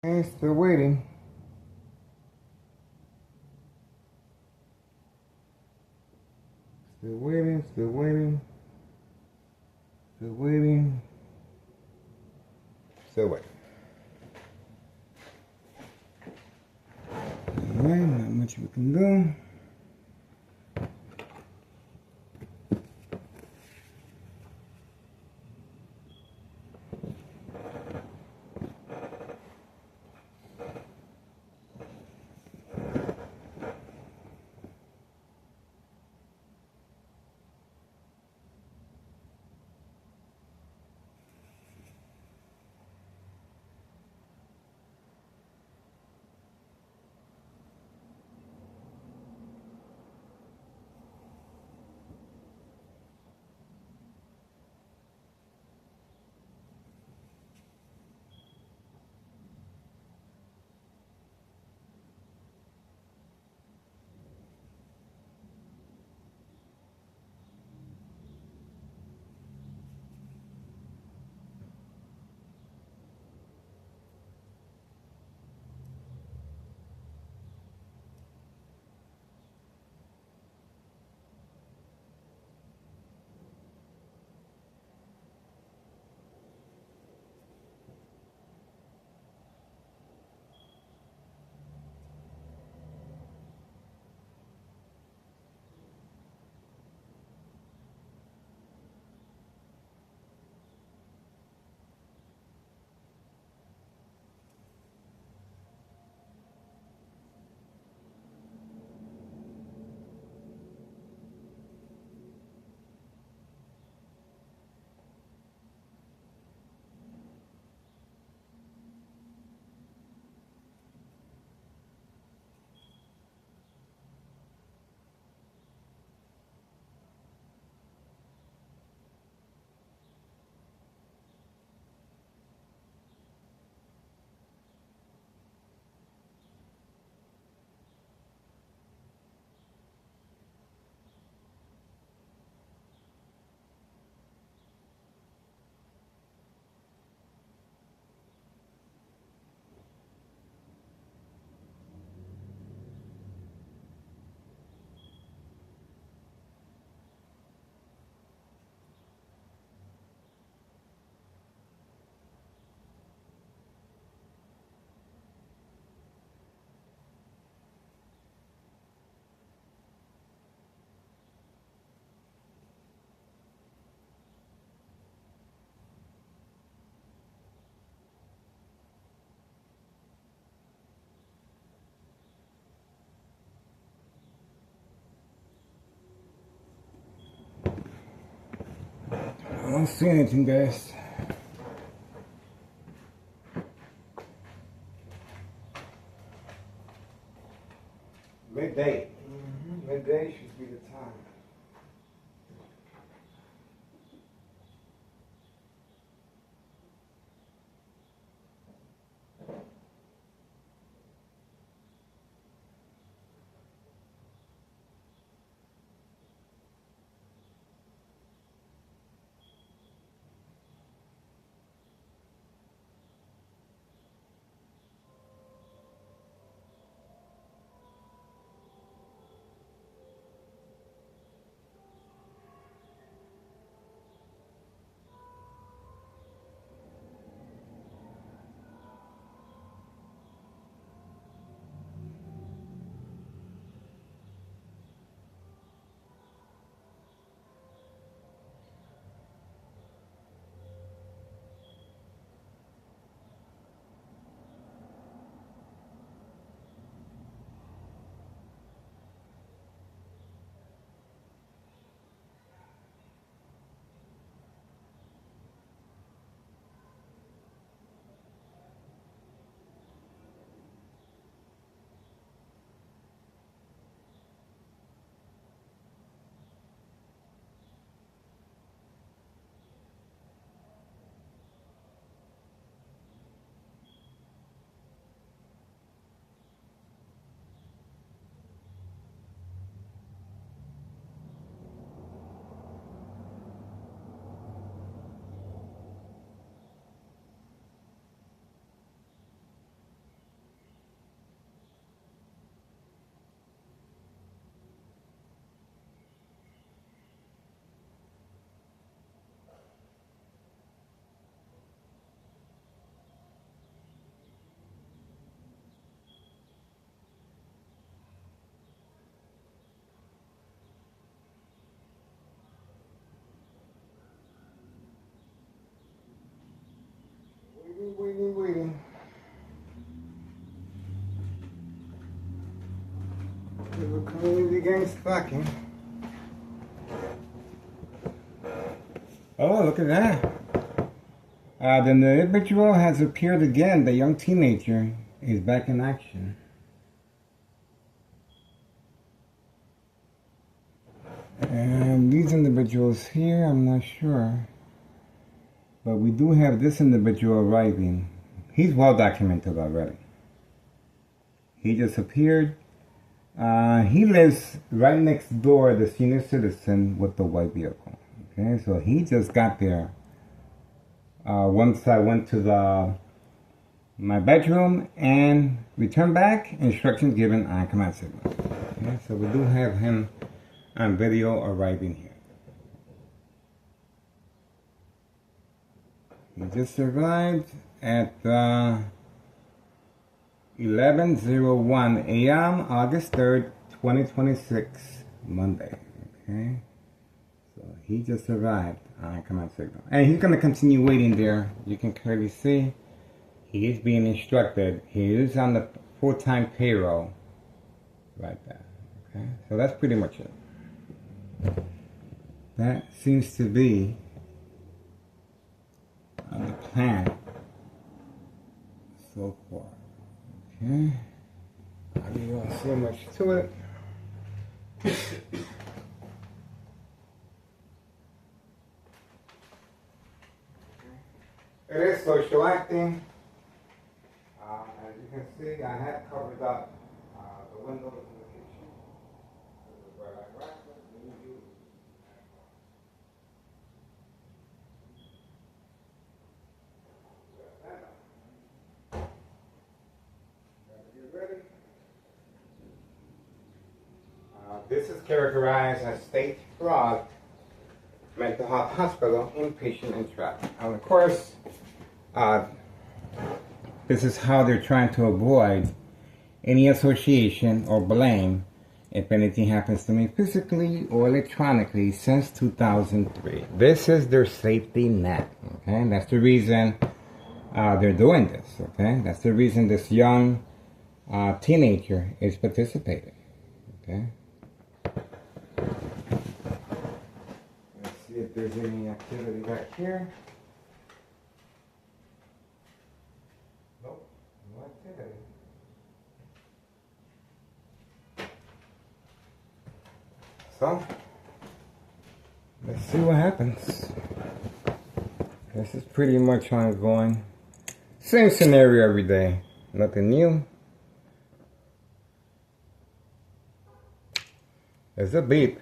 And still waiting. Still waiting, still waiting. Still waiting. Still waiting. Alright, not much we can do. I don't see anything, guys. Midday. Midday should be the time. began stalking. Oh, look at that. The individual has appeared again. The young teenager is back in action. And these individuals here, I'm not sure. But we do have this individual arriving. He's well documented already. He just appeared. He lives right next door, the senior citizen with the white vehicle. Okay, so he just got there. Once I went to my bedroom and returned back, instructions given on command signal. Okay, so we do have him on video arriving here. He just arrived at 11:01 a.m. August 3rd, 2026, Monday. Okay, so he just arrived on command signal, and he's going to continue waiting there. You can clearly see he is being instructed. He is on the full-time payroll right there. Okay, so that's pretty much it. That seems to be the plan so far. Okay, I really don't see much to it. It is social acting. As you can see, I have covered up the windows in the kitchen. This is where I wrap it. This is characterized as State Fraud Mental Health Hospital inpatient entrapment. And of course, this is how they're trying to avoid any association or blame if anything happens to me physically or electronically since 2003. This is their safety net. Okay, and that's the reason they're doing this. Okay, that's the reason this young teenager is participating. Okay. Let's see if there's any activity back here. Nope, no activity. So, let's see what happens. This is pretty much ongoing. Same scenario every day. Nothing new. There's a beep.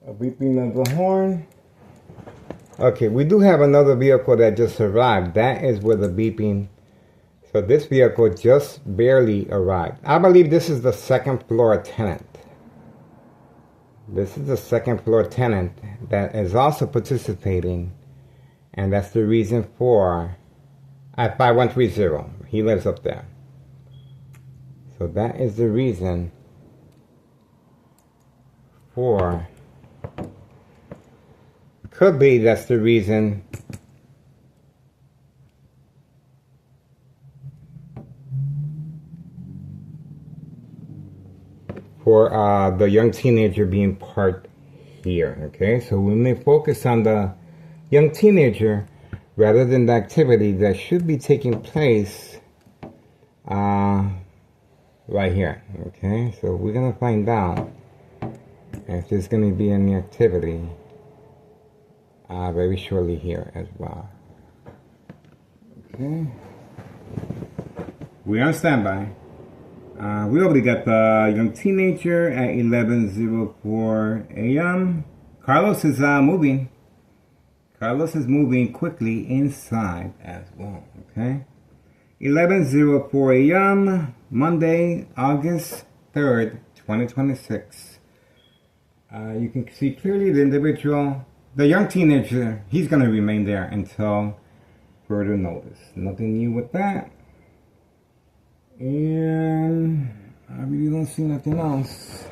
A beeping of the horn. Okay, we do have another vehicle that just arrived. That is where the beeping. So this vehicle just barely arrived. I believe this is the second floor tenant. This is the second floor tenant that is also participating. And that's the reason for at 5130. He lives up there. So that is the reason for, could be that's the reason for the young teenager being parked here. Okay, so we may focus on the young teenager rather than the activity that should be taking place right here. Okay, so we're gonna find out if there's going to be any activity very shortly here as well. Okay. We're on standby. We already got the young teenager at 11:04 a.m. Carlos is moving. Carlos is moving quickly inside as well. Okay. 11:04 a.m. Monday, August 3rd, 2026. You can see clearly the individual, the young teenager, he's going to remain there until further notice. Nothing new with that. And I really don't see nothing else.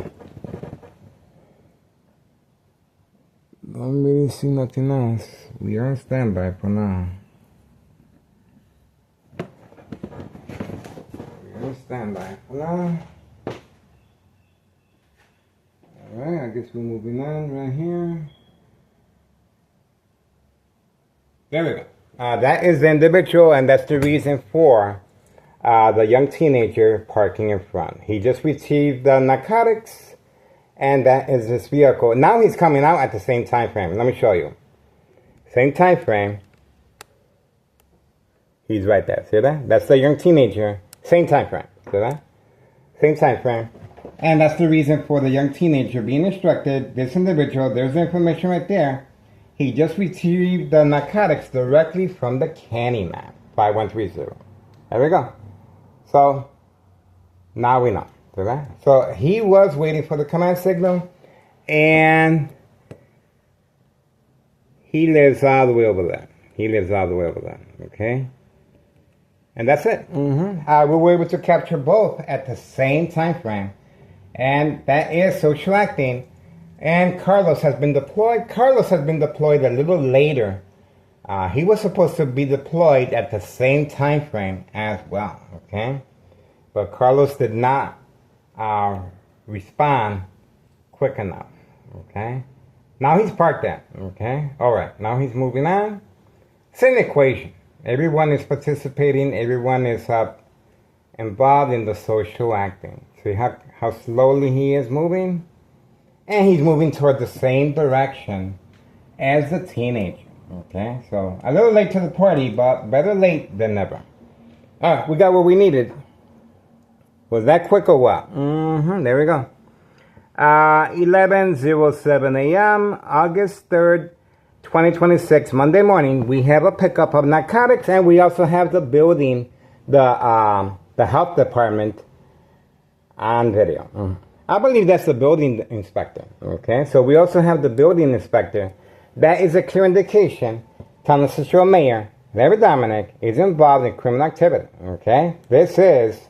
Don't really see nothing else. We are on standby for now. We are on standby for now. guess we're moving on right here. There we go. That is the individual, and that's the reason for the young teenager parking in front. He just received the narcotics, and that is his vehicle. Now he's coming out at the same time frame. Let me show you. Same time frame. He's right there. See that? That's the young teenager. Same time frame. See that? Same time frame. And that's the reason for the young teenager being instructed. This individual, there's the information right there. He just retrieved the narcotics directly from the Candyman, 5130. There we go. So, now we know. See that? So, he was waiting for the command signal, and he lives all the way over there. He lives all the way over there. Okay? And that's it. We were able to capture both at the same time frame. And that is social acting. And Carlos has been deployed. Carlos has been deployed a little later. He was supposed to be deployed at the same time frame as well. Okay? But Carlos did not respond quick enough. Okay? Now he's parked there. Okay? Alright. Now he's moving on. Same equation. Everyone is participating. Everyone is involved in the social acting. See how slowly he is moving? And he's moving toward the same direction as the teenager. Okay? So, a little late to the party, but better late than never. Alright, we got what we needed. Was that quick or what? There we go. 11:07 a.m., August 3rd, 2026, Monday morning, we have a pickup of narcotics, and we also have the building, the health department on video. I believe that's the building inspector. Okay, so we also have the building inspector. That is a clear indication Town Central Mayor Larry Dominic is involved in criminal activity. Okay, this is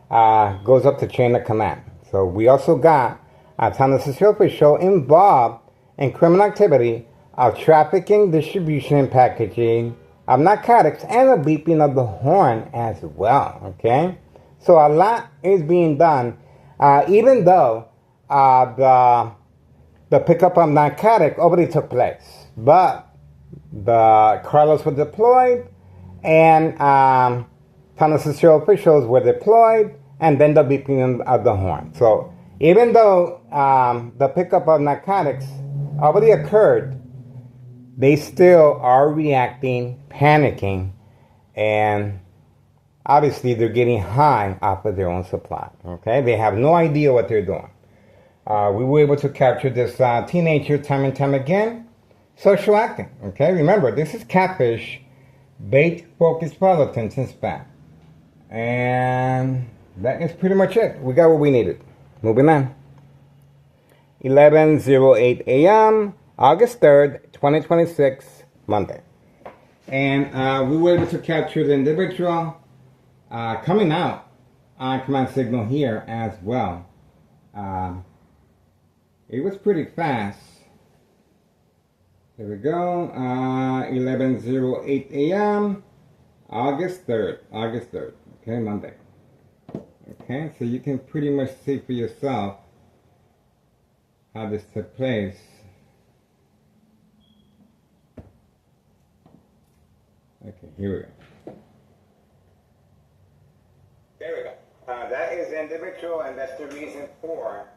goes up the chain of command. So we also got a Town Central official involved in criminal activity of trafficking, distribution, and packaging of narcotics, and the beeping of the horn as well. Okay, so a lot is being done, even though the pickup of narcotic already took place, but the Carlos was deployed, and Town Central officials were deployed, and then the beeping of the horn. So even though the pickup of narcotics already occurred, they still are reacting, panicking, and obviously they're getting high off of their own supply. Okay, they have no idea what they're doing. We were able to capture this teenager time and time again. Social acting. Okay, remember, this is catfish, bait, focus, politics, and spam. And that is pretty much it. We got what we needed. Moving on. 11:08 a.m., August 3rd, 2026, Monday. And we were able to capture the individual coming out on command signal here as well. It was pretty fast. There we go. 11:08 a.m., August 3rd. Okay, Monday. Okay, so you can pretty much see for yourself how this took place. Okay, here we go. There we go. That is the individual, and that's the reason for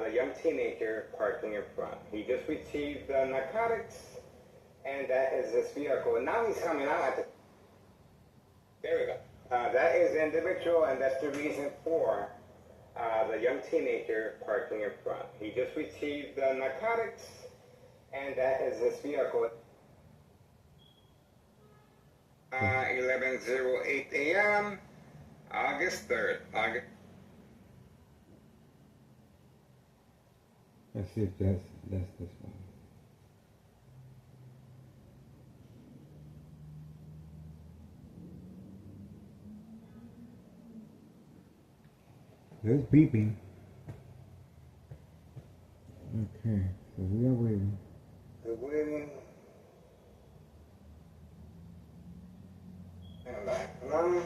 the young teenager parking in front. He just received the narcotics, and that is his vehicle. And now he's coming out at the... There we go. That is the individual, and that's the reason for the young teenager parking in front. He just received the narcotics, and that is his vehicle. 11:08 a.m., August 3rd. Let's see if that's this one. There's beeping. Okay, so we are waiting. We're waiting. And back one.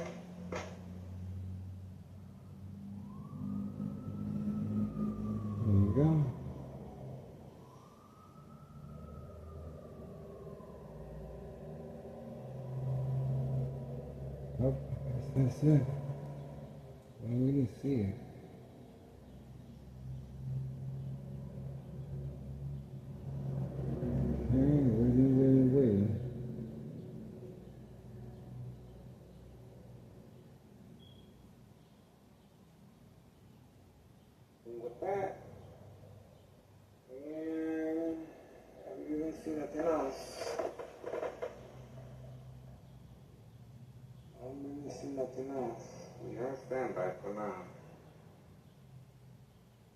There you go. That's it. I don't really see it. Waiting. And with that, and I really don't see nothing else. I don't really see nothing else. We are standby for now.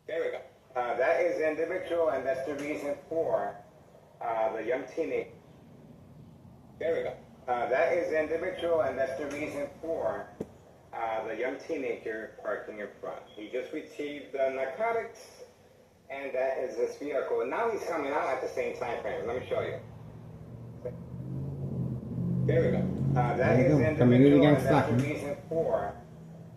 There we go. That is the individual, and that's the reason for the young teenager. There we go. That is the individual, and that's the reason for the young teenager parking in front. He just received narcotics, and that is his vehicle. And now he's coming out at the same time frame. Let me show you. There we go. That is the individual, and that's the reason for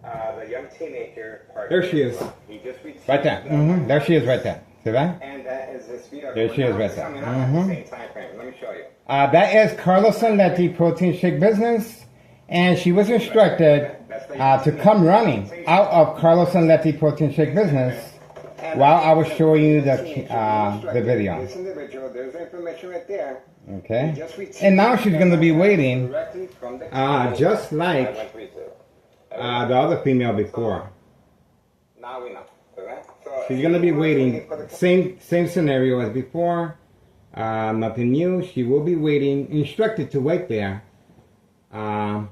the young teenager parking. There she is. He just received right there. There she is right there. See that? And that is his vehicle. There she is right there. Coming out at the same time frame. Let me show you. That is Carlos Sanletti, Protein Shake Business, and she was instructed to come running out of Carlos Sanletti Protein Shake Business while I was showing you the video. This individual, there's information right there. Okay, and now she's going to be waiting, just like the other female before. Now we know. She's going to be waiting, same scenario as before. Nothing new. She will be waiting, instructed to wait there. Part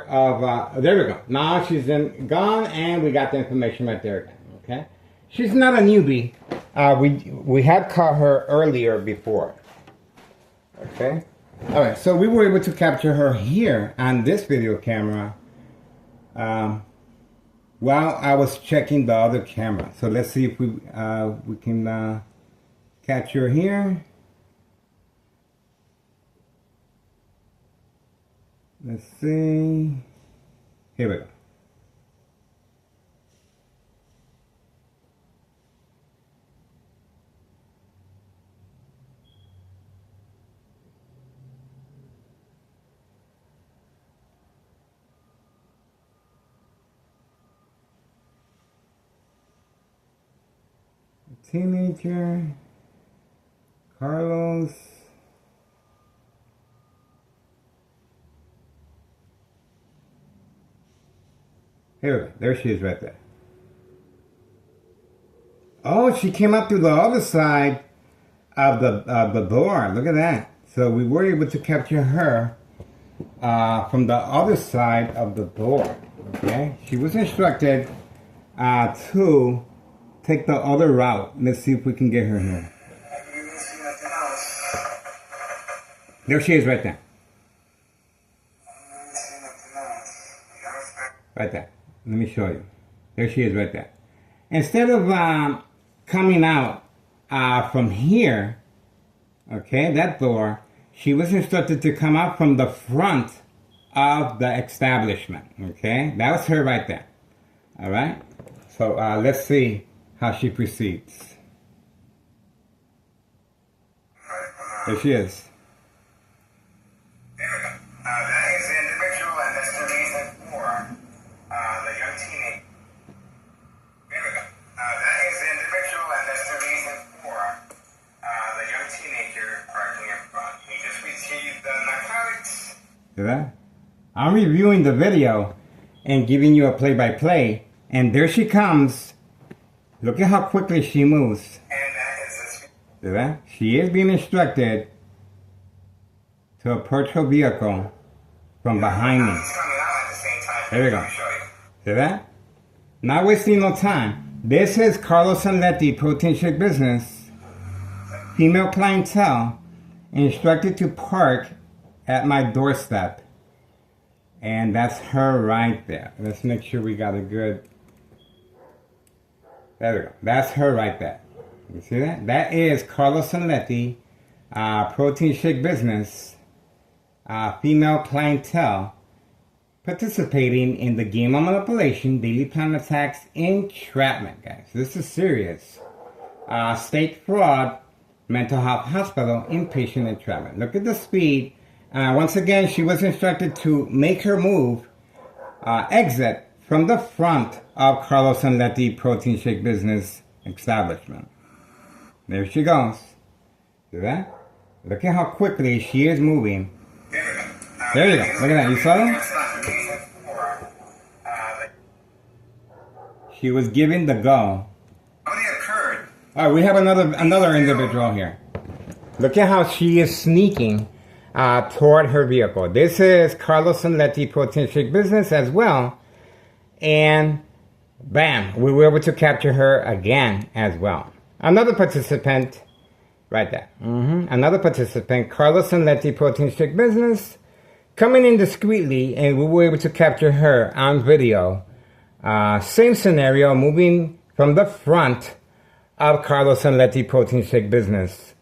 of, there we go. Now she's gone, and we got the information right there again. Okay, she's not a newbie. We had caught her earlier before. Okay, all right. So we were able to capture her here on this video camera while I was checking the other camera. So let's see if we can catch her here. Let's see. Here we go. Teenager, Carlos. Here we go. There she is right there. Oh, she came up through the other side of the door. Look at that. So we were able to capture her from the other side of the door. Okay. She was instructed to take the other route. Let's see if we can get her here. There she is right there. Right there. Let me show you. There she is right there. Instead of coming out from here, okay, that door, she was instructed to come out from the front of the establishment. Okay, that was her right there. All right. So let's see how she proceeds. There she is. There we go. That is the individual, and that's the reason for the young teenager. There we go. That is the individual, and that's the reason for the young teenager parking in front. He just received the narcotics. See that? I'm reviewing the video and giving you a play-by-play, and there she comes. Look at how quickly she moves. And that is see that? She is being instructed to approach her vehicle from behind me. There we go. See that? Not wasting no time. This is Carlos Sanletti, Protein Shake Business. Female clientele instructed to park at my doorstep. And that's her right there. Let's make sure we got a good... There we go. That's her right there. You see that? That is Carlos Sanletti, Protein Shake Business, female clientele participating in the game of manipulation, daily plan attacks, entrapment, guys. This is serious. State fraud, mental health hospital, inpatient entrapment. Look at the speed Once again, she was instructed to make her move, exit from the front of Carlos and Letty Protein Shake Business establishment. There she goes. See that? Look at how quickly she is moving. There you go. Look at that. You saw that? She was giving the go. Alright, we have another individual here. Look at how she is sneaking toward her vehicle. This is Carlos and Letty Protein Shake Business as well. And bam, we were able to capture her again as well. Another participant, right there. Another participant, Carlos and Letty Protein Shake Business, coming in discreetly, and we were able to capture her on video. Same scenario, moving from the front of Carlos and Letty Protein Shake Business.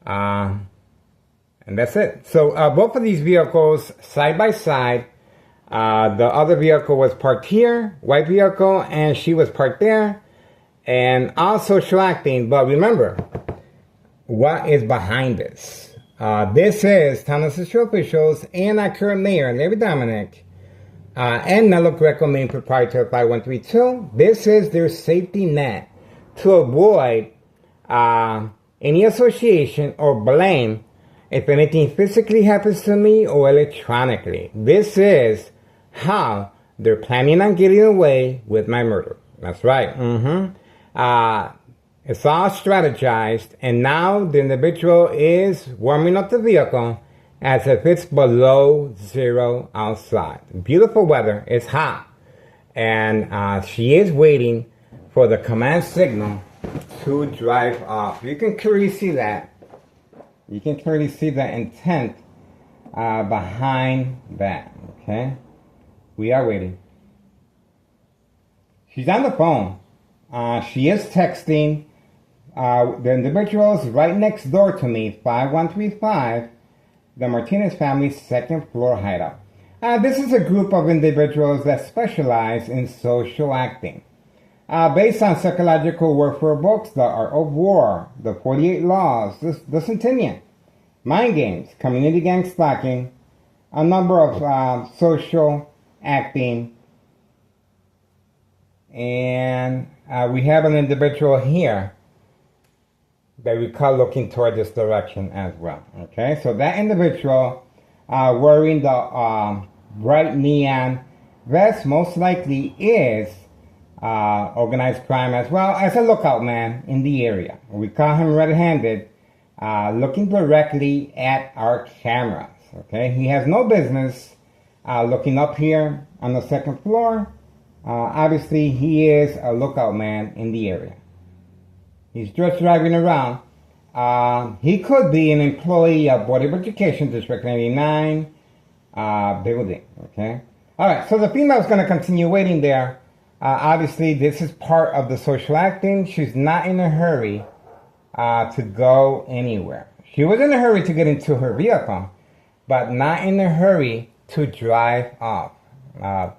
And that's it. So both of these vehicles side by side. The other vehicle was parked here, white vehicle, and she was parked there. And all social acting, but remember, what is behind this? This is Town of Social officials and our current mayor, Larry Dominic, and Nello Greco, main proprietor of 5132. This is their safety net to avoid any association or blame if anything physically happens to me or electronically. This is how they're planning on getting away with my murder. That's right. It's all strategized, and now the individual is warming up the vehicle as if it's below zero outside. Beautiful weather. It's hot. And she is waiting for the command signal to drive off. You can clearly see that. You can clearly see the intent behind that. Okay? We are waiting. She's on the phone. She is texting the individuals right next door to me, 5135, the Martinez family's second floor hideout. This is a group of individuals that specialize in social acting. Based on psychological warfare books, The Art of War, The 48 Laws, The Centennial, Mind Games, Community Gang Stalking, a number of social acting. And we have an individual here that we call looking toward this direction as well. Okay, so that individual wearing the bright neon vest most likely is organized crime as well as a lookout man in the area. We call him red-handed, looking directly at our cameras. Okay, he has no business looking up here on the second floor. Obviously, he is a lookout man in the area. He's just driving around. He could be an employee of Board of Education District 99 building. Okay. All right. So the female is going to continue waiting there. Obviously, this is part of the social acting. She's not in a hurry to go anywhere. She was in a hurry to get into her vehicle, but not in a hurry to drive off. That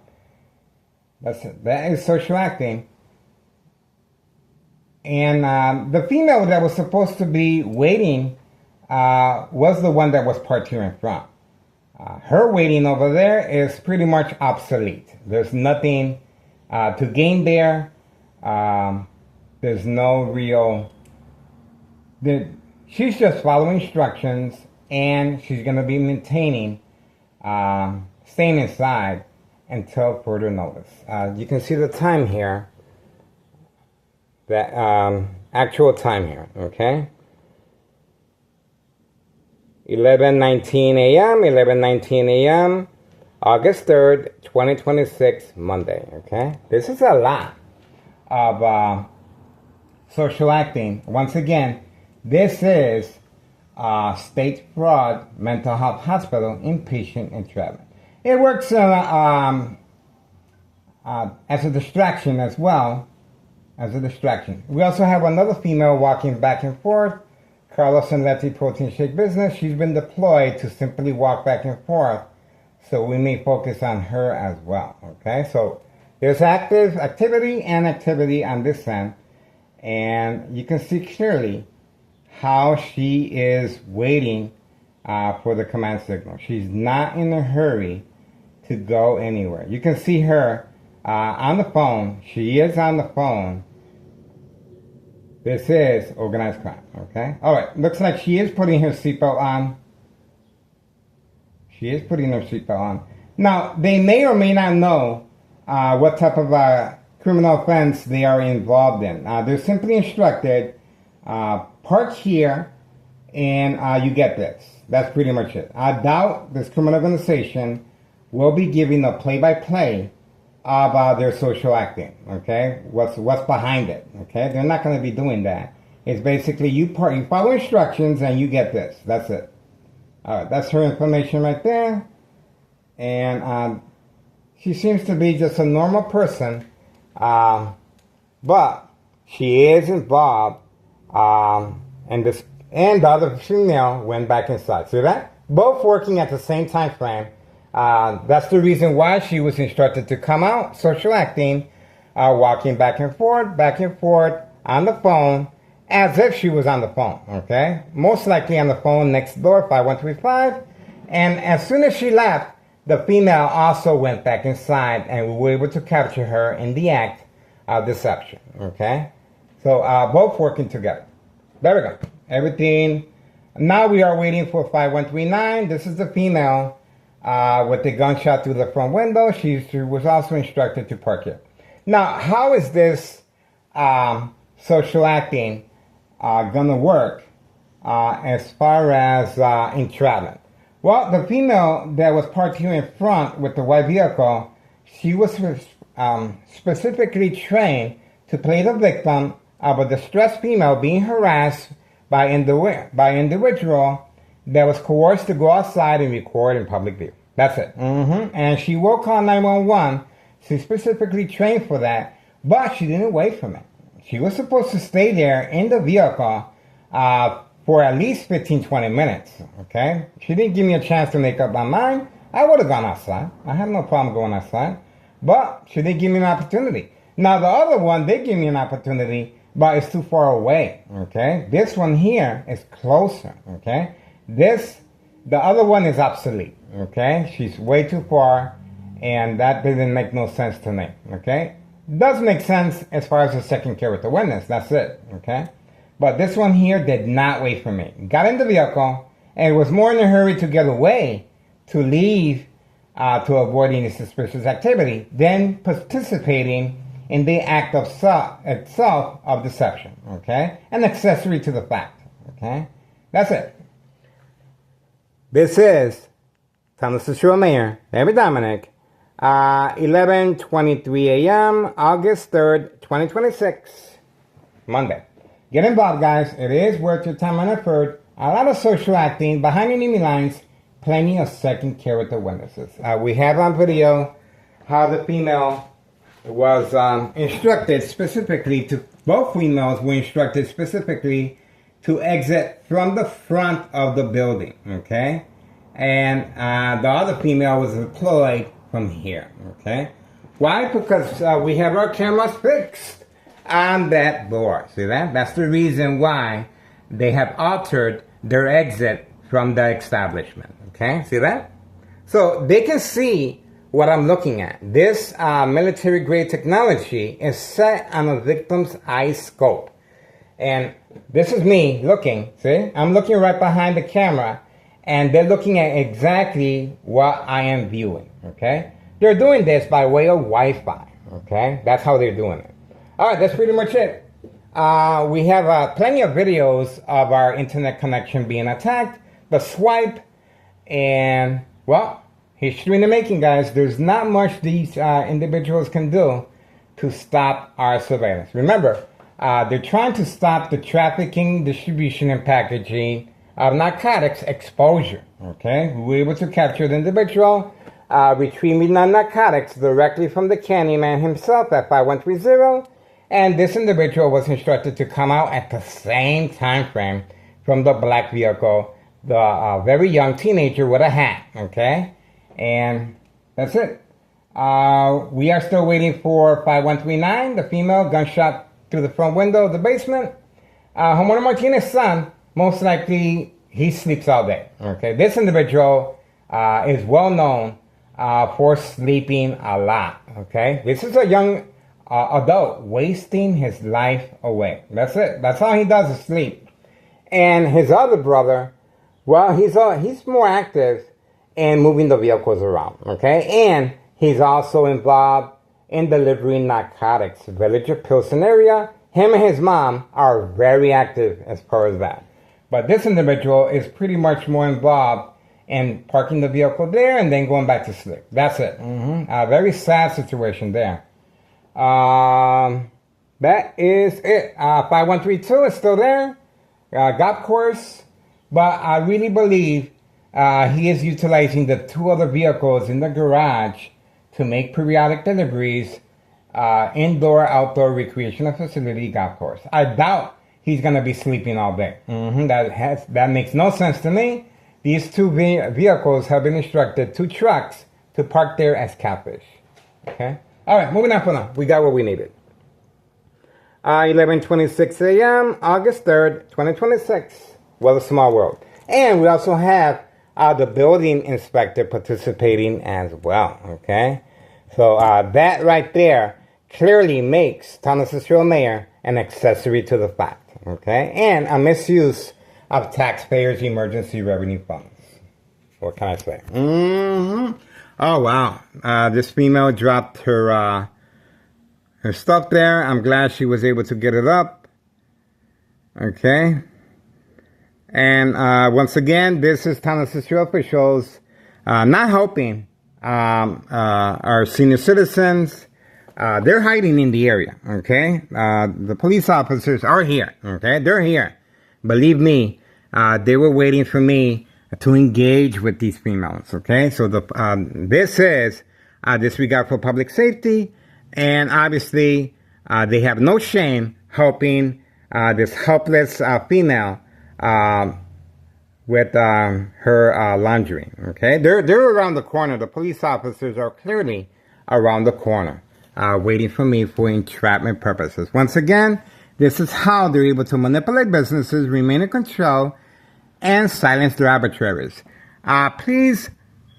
is social acting. And the female that was supposed to be waiting was the one that was parked here in front. Her waiting over there is pretty much obsolete. There's nothing to gain there. There's no real... She's just following instructions, and she's going to be maintaining, staying inside until further notice. You can see the time here. The actual time here, okay? 11:19 a.m., 11:19 a.m., August 3rd, 2026, Monday, okay? This is a lot of social acting. Once again, this is State Fraud Mental Health Hospital inpatient entrapment. It works as a distraction as well. As a distraction. We also have another female walking back and forth. Carlos and Letty Protein Shake Business. She's been deployed to simply walk back and forth. So we may focus on her as well. Okay, so there's activity on this end. And you can see clearly how she is waiting for the command signal. She's not in a hurry to go anywhere. You can see her on the phone. She is on the phone. This is organized crime, okay? All right, looks like she is putting her seatbelt on. She is putting her seatbelt on. Now, they may or may not know what type of criminal offense they are involved in. They're simply instructed, park here, and you get this. That's pretty much it. I doubt this criminal organization will be giving a play-by-play of their social acting, okay? What's behind it, okay? They're not going to be doing that. It's basically you follow instructions and you get this. That's it. All right, that's her information right there. And she seems to be just a normal person, but she is involved in this. And the other female went back inside. See that? Both working at the same time frame. That's the reason why she was instructed to come out, social acting, walking back and forth on the phone, as if she was on the phone, okay? Most likely on the phone next door, 5135. And as soon as she left, the female also went back inside, and we were able to capture her in the act of deception, okay? So both working together. There we go. Everything. Now we are waiting for 5139. This is the female with the gunshot through the front window. She was also instructed to park it. Now, how is this social acting gonna work as far as entrapment? Well, the female that was parked here in front with the white vehicle, she was specifically trained to play the victim of a distressed female being harassed by individual that was coerced to go outside and record in public view. That's it. And she will call 911. She's specifically trained for that, but she didn't wait from it. She was supposed to stay there in the vehicle for at least 15-20 minutes, okay? She didn't give me a chance to make up my mind. I would have gone outside. I have no problem going outside, but she didn't give me an opportunity. Now, the other one, they gave me an opportunity, but it's too far away, okay? This one here is closer, okay? The other one is obsolete, okay? She's way too far, and that didn't make no sense to me, okay? Does make sense as far as the second character witness, that's it, okay? But this one here did not wait for me. Got in the vehicle, and was more in a hurry to get away, to leave, to avoid any suspicious activity, than participating in the act of itself of deception, okay? An accessory to the fact, okay? That's it. This is Thomas the Shore Mayor, David Dominic, 11:23 a.m., August 3rd, 2026, Monday. Get involved, guys. It is worth your time and effort. A lot of social acting, behind enemy lines, plenty of second character witnesses. We have on video how the female was instructed specifically to, both females were instructed specifically to exit from the front of the building, okay? And the other female was deployed from here, okay? Why? Because we have our cameras fixed on that door. See that? That's the reason why they have altered their exit from the establishment, okay? See that? So they can see what I'm looking at. This military-grade technology is set on a victim's eye scope. And this is me looking, see? I'm looking right behind the camera, and they're looking at exactly what I am viewing, okay? They're doing this by way of Wi-Fi, okay? That's how they're doing it. All right, that's pretty much it. We have plenty of videos of our internet connection being attacked, the swipe, and, well, history in the making, guys. There's not much these individuals can do to stop our surveillance. Remember, they're trying to stop the trafficking, distribution, and packaging of narcotics exposure, okay? We were able to capture the individual, retrieving the narcotics directly from the Candyman himself at 5130, and this individual was instructed to come out at the same time frame from the black vehicle, the very young teenager with a hat, okay? And that's it. We are still waiting for 5139, the female, gunshot through the front window of the basement. Homero Martinez's son, most likely he sleeps all day. Okay, this individual is well known for sleeping a lot. Okay, this is a young adult wasting his life away. That's it. That's all he does is sleep. And his other brother, well, he's more active in moving the vehicles around. Okay, and he's also involved in delivering narcotics. Village of Pilsen area. Him and his mom are very active as far as that. But this individual is pretty much more involved in parking the vehicle there and then going back to sleep. That's it. A very sad situation there. That is it. 5132 is still there. Golf course. But I really believe he is utilizing the two other vehicles in the garage to make periodic deliveries. Indoor, outdoor recreational facility golf course. I doubt he's going to be sleeping all day. That makes no sense to me. These two vehicles have been instructed, two trucks, to park there as catfish. Okay? All right, moving on for now. We got what we needed. 11:26 a.m., August 3rd, 2026. What a small world. And we also have the building inspector participating as well. Okay? So that right there clearly makes Thomas Cicero Mayor an accessory to the fact, okay? And a misuse of taxpayers' emergency revenue funds. What can I say? Oh, wow. This female dropped her stuff there. I'm glad she was able to get it up. Okay. And once again, this is Thomas Cicero officials not helping our senior citizens. They're hiding in the area, okay? The police officers are here, okay? They're here. Believe me, they were waiting for me to engage with these females, okay? So this is disregard for public safety, and obviously they have no shame helping this helpless female with her laundry, okay? They're around the corner. The police officers are clearly around the corner. Waiting for me for entrapment purposes. Once again, this is how they're able to manipulate businesses, remain in control, and silence their arbitraries. Please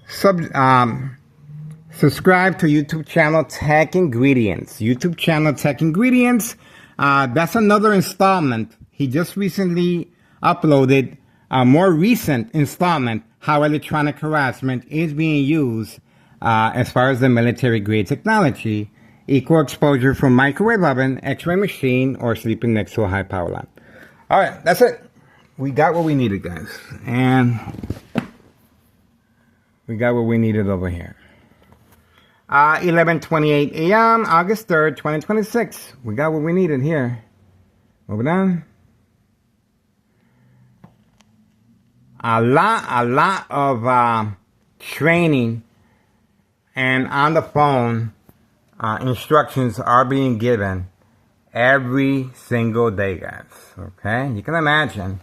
subscribe to YouTube channel Tech Ingredients. YouTube channel Tech Ingredients. That's another installment. He just recently uploaded a more recent installment, how electronic harassment is being used as far as the military-grade technology. Equal exposure from microwave oven, x-ray machine, or sleeping next to a high power line. All right, that's it. We got what we needed, guys. And we got what we needed over here. 11:28 a.m., August 3rd, 2026. We got what we needed here. Moving on. A lot of training and on the phone instructions are being given every single day, guys. Okay? You can imagine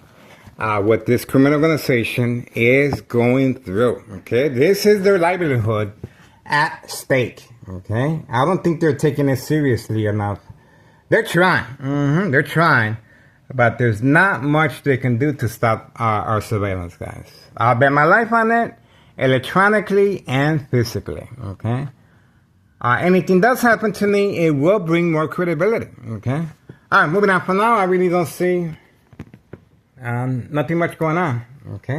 what this criminal organization is going through. Okay? This is their livelihood at stake. Okay? I don't think they're taking it seriously enough. They're trying. They're trying. But there's not much they can do to stop our surveillance, guys. I'll bet my life on it, electronically and physically. Okay? Anything does happen to me, it will bring more credibility, okay? All right, moving on for now. I really don't see nothing much going on, okay?